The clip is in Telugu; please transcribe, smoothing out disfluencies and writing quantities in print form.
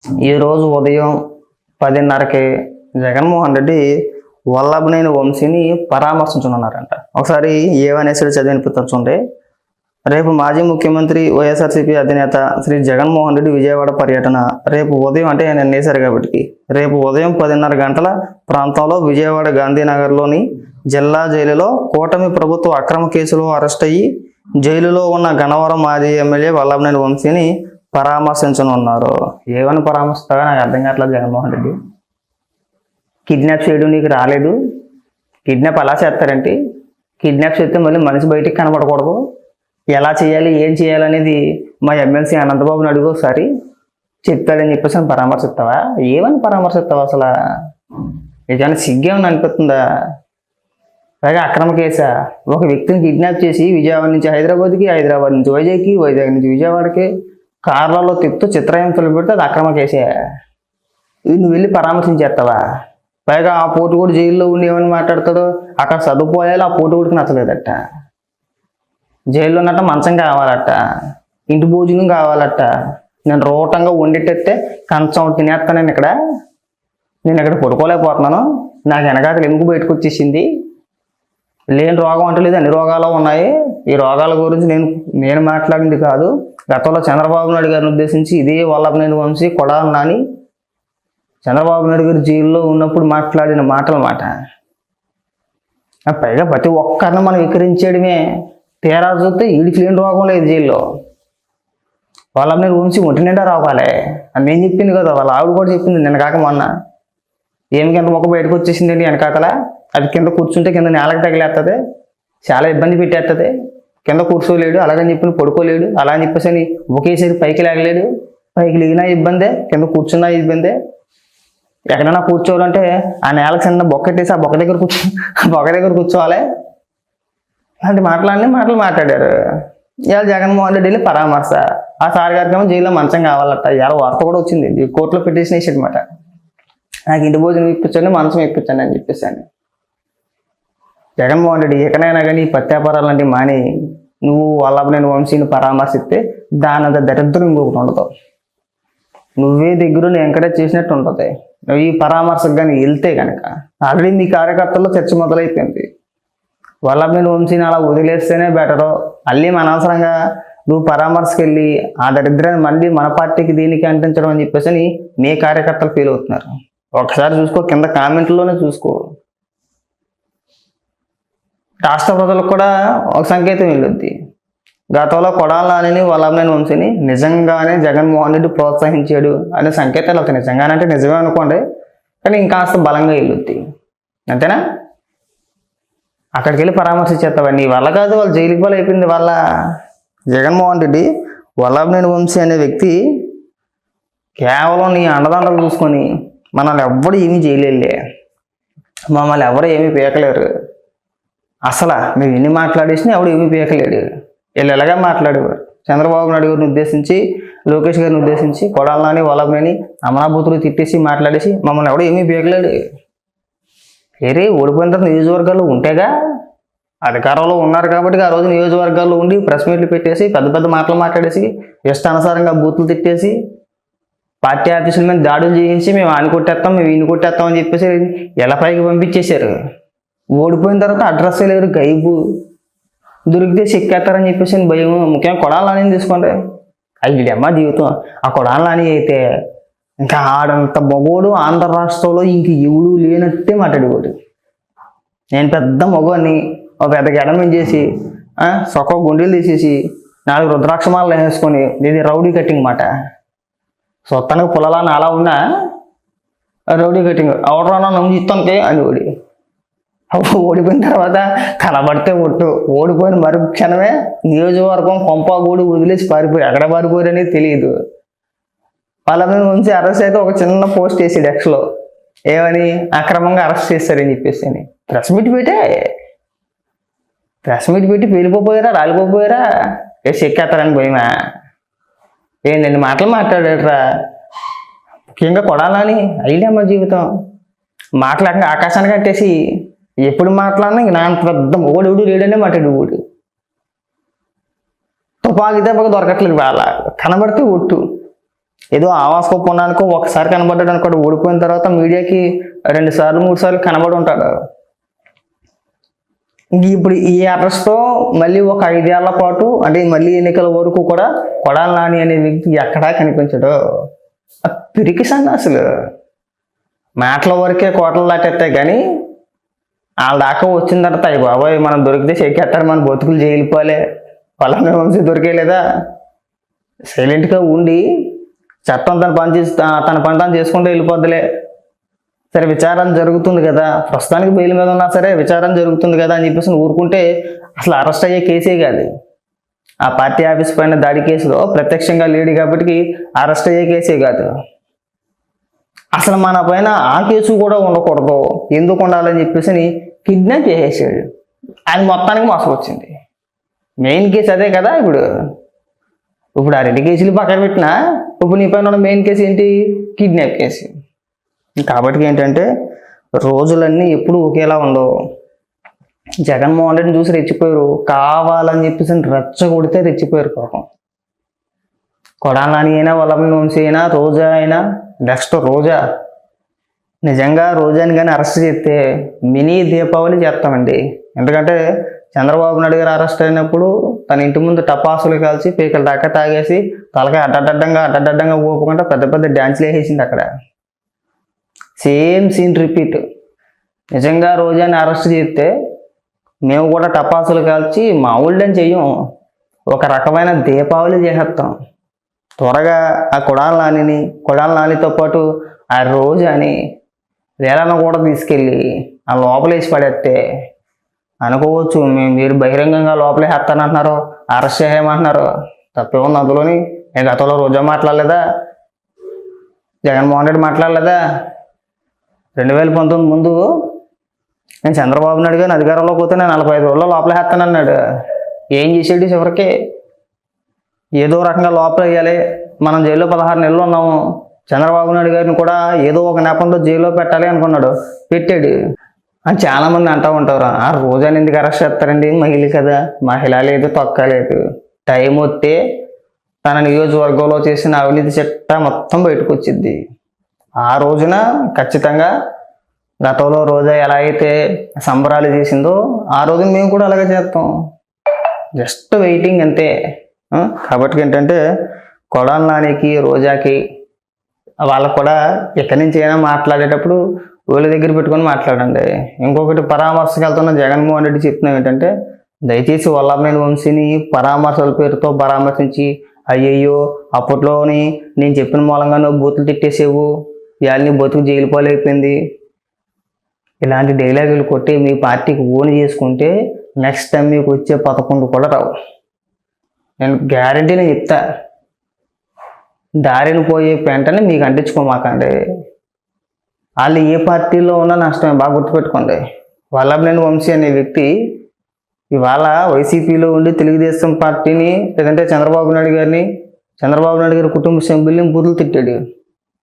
ఈరోజు ఉదయం 10:30కి జగన్మోహన్ రెడ్డి వల్లభనేని వంశీని పరామర్శించనున్నారంట. ఒకసారి ఏవనేసి చదివినిపిస్తుంది. రేపు మాజీ ముఖ్యమంత్రి వైఎస్ఆర్సీపీ అధినేత శ్రీ జగన్మోహన్ రెడ్డి విజయవాడ పర్యటన రేపు ఉదయం, అంటే నేను వేశారు కాబట్టి రేపు ఉదయం 10:30 గంటల ప్రాంతంలో విజయవాడ గాంధీనగర్లోని జిల్లా జైలులో కూటమి ప్రభుత్వ అక్రమ కేసులో అరెస్ట్ అయ్యి జైలులో ఉన్న గన్నవరం మాజీ ఎమ్మెల్యే వల్లభనేని వంశీని పరామర్శించనున్నారు. ఏమని పరామర్శిస్తాగా నాకు అర్థం కావట్లేదు. జగన్మోహన్ రెడ్డి కిడ్నాప్ చేయడం నీకు రాలేదు, కిడ్నాప్ అలా చేస్తారంటే కిడ్నాప్ చేస్తే మళ్ళీ మనిషి బయటికి కనపడకూడదు, ఎలా చేయాలి ఏం చేయాలనేది మా ఎమ్మెల్సీ అనంతబాబుని అడుగు ఒకసారి చెప్తాడని చెప్పేసి పరామర్శిస్తావా? ఏమని పరామర్శిస్తావా? అసలు ఏదైనా సిగ్గేమని అనిపిస్తుందా? పైగా అక్రమ కేసా? ఒక వ్యక్తిని కిడ్నాప్ చేసి విజయవాడ నుంచి హైదరాబాద్కి, హైదరాబాద్ నుంచి వైజాగ్కి, వైజాగ్ నుంచి విజయవాడకి కార్లలో తిప్పుతూ చిత్రహింసలు పెడితే అది అక్రమ కేసే. నువ్వు వెళ్ళి పరామర్శించేస్తావా? పైగా ఆ పోటు కూడా జైల్లో ఉండి ఏమని మాట్లాడతాడో, అక్కడ చదువుకోయాలి, ఆ పోటు కూడా నచ్చలేదట, జైల్లో ఉన్నట్ట మంచం కావాలట, ఇంటి భోజనం కావాలట, నేను రోటంగా వండిటెత్తే కంచం తినేస్తాను, నేను ఇక్కడ పడుకోలేకపోతున్నాను, నాకు వెనకాతలు ఎముక బయటకు వచ్చేసింది, లేని రోగం అంటే లేదు, అన్ని రోగాలు ఉన్నాయి, ఈ రోగాల గురించి నేను మాట్లాడింది కాదు, గతంలో చంద్రబాబు నాయుడు గారిని ఉద్దేశించి ఇదే వల్లభనేని వంశీ కొడాలి నాని చంద్రబాబు నాయుడు గారు జైల్లో ఉన్నప్పుడు మాట్లాడిన మాటలు మాట. పైగా ప్రతి ఒక్కరిని మనం వికరించడమే, తీరా చూస్తే వీడికి లేని రోగం లేదు జైల్లో. వల్లభనేని వంశీ ఒంటి నిండా రోగాలే అని నేను చెప్పింది కదా, వాళ్ళ ఆవిడ కూడా చెప్పింది నిన్న కాక మొన్న. ఏమి కింద మొక్క బయటకు వచ్చేసిందండి వెనకాతల, అది కింద కూర్చుంటే కింద నేలకు తగిలేస్తుంది, చాలా ఇబ్బంది పెట్టేస్తుంది, కింద కూర్చోలేడు, అలాగని చెప్పి పడుకోలేడు, అలా అని చెప్పేసి ఒకేసారి పైకి లేగలేడు, పైకి లేగినా ఇబ్బందే, కింద కూర్చున్నా ఇబ్బందే, ఎక్కడైనా కూర్చోవాలంటే ఆ నేలకు చిన్న బొక్కెట్టేసి ఆ బొక్క దగ్గర కూర్చోవాలి. అలాంటి మాటలు మాట్లాడారు. ఇవాళ జగన్మోహన్ రెడ్డి వెళ్ళి పరామర్శ. ఆ సార్ గారికి ఏమో జైల్లో మంచం కావాలట. ఇవాళ వార్త కూడా వచ్చింది, కోర్టులో పిటిషన్ వేసాడనమాట, నాకు ఇంటి భోజనం ఇప్పించండి, మంచం ఇప్పించండి అని చెప్పేసాను. జగన్మోహన్ రెడ్డి ఎక్కడైనా కానీ ప్రత్యాపారాలు లాంటివి మాని నువ్వు వల్లభనేని వంశీని పరామర్శిస్తే దాని అంత దరిద్రం ఇంకొకటి ఉండదు. నువ్వే దగ్గరుండి ఎంకరేజ్ చేసినట్టు ఉంటుంది. నువ్వు ఈ పరామర్శకు కానీ వెళ్తే కనుక ఆల్రెడీ మీ కార్యకర్తల్లో చర్చ మొదలైపోయింది. వల్లభనేని వంశీని అలా వదిలేస్తేనే బెటరు, మళ్ళీ అనవసరంగా నువ్వు పరామర్శకు వెళ్ళి ఆ దరిద్రాన్ని మళ్ళీ మన పార్టీకి దీనికి అంటించడం అని చెప్పేసి మీ కార్యకర్తలు ఫీల్ అవుతున్నారు. ఒకసారి చూసుకో, కింద కామెంట్లోనే చూసుకో. రాష్ట్ర ప్రజలకు కూడా ఒక సంకేతం వెళ్ళొద్ది. గతంలో కొడాలి నానిని వల్లభనేని వంశీని నిజంగానే జగన్మోహన్ రెడ్డి ప్రోత్సహించాడు అనే సంకేతాలు వెళ్తాయి. నిజంగానే అంటే నిజమే అనుకోండి, కానీ ఇంకాస్త బలంగా వెళ్ళొద్ది, అంతేనా? అక్కడికి వెళ్ళి పరామర్శించేస్తావా? నీ వల్ల కాదు, వాళ్ళు జైలుకి వాళ్ళు అయిపోయింది వాళ్ళ. జగన్మోహన్ రెడ్డి వల్లభనేని వంశీ అనే వ్యక్తి కేవలం నీ అండదండలు చూసుకొని మనల్ని ఎవ్వడు ఏమీ చేయలేలే, మమ్మల్ని ఎవరు ఏమీ పీకలేరు, అసలు మేము ఎన్ని మాట్లాడేసినా ఎవడు ఏమీ పీకలేడు. వీళ్ళు ఎలాగా మాట్లాడేవారు చంద్రబాబు నాయుడు గారిని ఉద్దేశించి, లోకేష్ గారిని ఉద్దేశించి, కొడాలి నాని వల్లభనేని అమరాబూతులు తిట్టేసి మాట్లాడేసి మమ్మల్ని ఎవడు ఏమీ పీకలేడు. వేరే ఓడిపోయిన తర్వాత నియోజకవర్గాల్లో ఉంటేగా, అధికారంలో ఉన్నారు కాబట్టి ఆ రోజు నియోజకవర్గాల్లో ఉండి ప్రెస్ మీట్లు పెట్టేసి పెద్ద పెద్ద మాటలు మాట్లాడేసి ఇష్టానుసారంగా బూతులు తిట్టేసి పార్టీ ఆఫీసుల మీద దాడులు చేయించి మేము ఆని కొట్టేస్తాం, మేము ఈయన కొట్టేస్తాం అని చెప్పేసి ఎలా పైకి పంపించేశారు. ఓడిపోయిన తర్వాత అడ్రస్ లేరు, గైబు, దొరికితే చెక్కేస్తారని చెప్పేసి భయం. ముఖ్యంగా కొడాలి నాని తీసుకోండి, అయ్యమ్మ జీవితం. ఆ కొడాలి నాని అయితే ఇంకా ఆడంత మగోడు ఆంధ్ర రాష్ట్రంలో ఇంక ఎవడు లేనట్టే మాట్లాడేవాడు. నేను పెద్ద మగవాడిని, ఒక పెద్ద గడమని చేసి సొక్క గుండెలు తీసేసి 4 రుద్రాక్షమాలు వేసుకొని ఇది రౌడీ కట్టింగ్ మాట. సొత్తానికి పుల్లలాన్ని అలా ఉన్నా రౌడీ కట్టింగ్ ఎవడన్నా నమ్మిస్తానికి అని ఓడిపోయిన తర్వాత కనబడితే ఒట్టు, ఓడిపోయిన మరు క్షణమే నియోజకవర్గం కొంపగూడు వదిలేసి పారిపోయి ఎక్కడ పారిపోయారు అనేది తెలియదు. వల్లభనేని వంశీ అరెస్ట్ అయితే ఒక చిన్న పోస్ట్ వేసాడు ఎక్స్లో, ఏమని అక్రమంగా అరెస్ట్ చేశారని చెప్పేసి అని. ప్రెస్ మీట్ పెట్టి పేలిపోయారా, రాలిపోయారా, చెక్కేస్తారని భయమా? ఏంటండి మాటలు మాట్లాడారా? ముఖ్యంగా కొడాలి నాని అయ్యమ్మ జీవితం మాట్లాడక ఆకాశానికి కట్టేసి ఎప్పుడు మాట్లాడినా ఇంక నా పెద్ద ఓడు లేడనే మాట్లాడు. తుపాకి దెబ్బకు దొరకట్లేదు, వాళ్ళ కనబడితే ఒట్టు. ఏదో ఆవాస పుణ్యానికో ఒకసారి కనబడ్డాడు అనుకోడు, ఓడిపోయిన తర్వాత మీడియాకి 2 సార్లు 3 సార్లు కనబడి ఉంటాడు. ఇంక ఇప్పుడు ఈ అరెస్ట్తో మళ్ళీ ఒక 5 ఏళ్ల పాటు అంటే మళ్ళీ ఎన్నికల వరకు కూడా కొడాలి నాని అనే వ్యక్తి ఎక్కడా కనిపించడు. పిరికి సన్నాసులు మాటల వరకే కోటలు దాటేస్తాయి కానీ వాళ్ళ దాకా వచ్చిన తర్వాత అయ్యి బాబాయ్ మనం దొరికితే చెక్కేస్తారు, మన బతుకులు జైలుపోలే, వాళ్ళని వంశీ దొరికేలేదా. సైలెంట్గా ఉండి చట్టం తన పని తాను చేసుకుంటూ వెళ్ళిపోద్దులే, సరే విచారణ జరుగుతుంది కదా, ప్రస్తుతానికి బెయిల్ మీద ఉన్నా సరే విచారణ జరుగుతుంది కదా అని చెప్పేసి ఊరుకుంటే అసలు అరెస్ట్ అయ్యే కేసే కాదు. ఆ పార్టీ ఆఫీస్ పైన దాడి కేసులో ప్రత్యక్షంగా లేడు కాబట్టి అరెస్ట్ అయ్యే కేసే కాదు. అసలు మన పైన ఆ కేసు కూడా ఉండకూడదు, ఎందుకు ఉండాలని చెప్పేసి కిడ్నాప్ చేసేసాడు. అది మొత్తానికి మోసం వచ్చింది. మెయిన్ కేసు అదే కదా. ఇప్పుడు ఆ 2 కేసులు పక్కన పెట్టినా ఇప్పుడు నీ పైన ఉన్న మెయిన్ కేసు ఏంటి? Kidnap case. కాబట్టి ఏంటంటే రోజులన్నీ ఎప్పుడు ఒకేలా ఉండవు. జగన్మోహన్ రెడ్డిని చూసి రెచ్చిపోయారు, కావాలని చెప్పేసి రెచ్చగొడితే రెచ్చిపోయారు పాపం. కొడాలి నాని అయినా, వల్లభనేని వంశీ అయినా, రోజా అయినా, నెక్స్ట్ రోజా, నిజంగా రోజాని కానీ అరెస్ట్ చేస్తే మినీ దీపావళి చేస్తామండి. ఎందుకంటే చంద్రబాబు నాయుడు గారు అరెస్ట్ అయినప్పుడు తన ఇంటి ముందు టపాసులు కాల్చి పీకల దాకా తాగేసి తలకాయ అడ్డడ్డంగా ఊపుకుంటా పెద్ద పెద్ద డ్యాన్స్లు వేసేసింది అక్కడ. Same scene repeat. నిజంగా రోజాని అరెస్ట్ చేస్తే మేము కూడా టపాసులు కాల్చి మామూలుడని చెయ్యం, ఒక రకమైన దీపావళి చేసేస్తాం. త్వరగా ఆ కొడాలి నానితో పాటు ఆ రోజాని వేళను కూడా తీసుకెళ్ళి ఆ లోపలేసి పడేస్తే అనుకోవచ్చు మీరు బహిరంగంగా లోపలేసేస్తానంటున్నారు, అరెస్ట్ చేయమంటున్నారు, తప్పే ఉంది అందులోని. నేను గతంలో రోజా మాట్లాడలేదా, జగన్మోహన్ రెడ్డి మాట్లాడలేదా? 2019 ముందు నేను చంద్రబాబు నాయుడు గారిని అధికారంలోకి పోతే నేను 45 రోజుల్లో లోపలేస్తానన్నాడు. ఏం చేసాడు? చివరికి ఏదో రకంగా లోపల వేయాలి, మనం జైల్లో 16 నెలలు ఉన్నాము, చంద్రబాబు నాయుడు గారిని కూడా ఏదో ఒక నెపంతో జైల్లో పెట్టాలి అనుకున్నాడు, పెట్టాడు అని చాలామంది అంటూ ఉంటారు. ఆ రోజాని ఎందుకు అరెస్ట్ చేస్తారండి, మహిళ కదా, మహిళ లేదు తొక్క లేదు. టైం వస్తే తన నియోజకవర్గంలో చేసిన అవినీతి చిట్టా మొత్తం బయటకు వచ్చింది. ఆ రోజున ఖచ్చితంగా గతంలో రోజా ఎలా అయితే సంబరాలు చేసిందో ఆ రోజున మేము కూడా అలాగే చేస్తాం. జస్ట్ వెయిటింగ్ అంతే. కాబట్టి ఏంటంటే కొడాలి నానికి, రోజాకి వాళ్ళకు కూడా ఎక్కడి నుంచి అయినా మాట్లాడేటప్పుడు వాళ్ళ దగ్గర పెట్టుకొని మాట్లాడండి. ఇంకొకటి, పరామర్శకు వెళ్తున్న జగన్మోహన్ రెడ్డి చెప్తున్నాం ఏంటంటే దయచేసి వల్లభనేని వంశీని పరామర్శల పేరుతో పరామర్శించి అయ్యయ్యో అప్పట్లోని నేను చెప్పిన మూలంగా నువ్వు బూతులు తిట్టేసేవు, ఇవాళ నీ బతుకు జైలు పాలైపోయింది, ఇలాంటి డైలాగులు కొట్టి మీ పార్టీకి ఓన్ చేసుకుంటే నెక్స్ట్ టైం మీకు వచ్చే 11 కూడా రావు. నేను గ్యారంటీని చెప్తా. దారిని పోయే పెంటని మీకు అంటించుకోమాకండి. వాళ్ళు ఏ పార్టీలో ఉన్నా నష్టమే, బాగా గుర్తుపెట్టుకోండి. వల్లభనేని వంశీ అనే వ్యక్తి ఇవాళ వైసీపీలో ఉండి తెలుగుదేశం పార్టీని లేదంటే చంద్రబాబు నాయుడు గారి కుటుంబ సభ్యుల్ని బూతులు తిట్టాడు.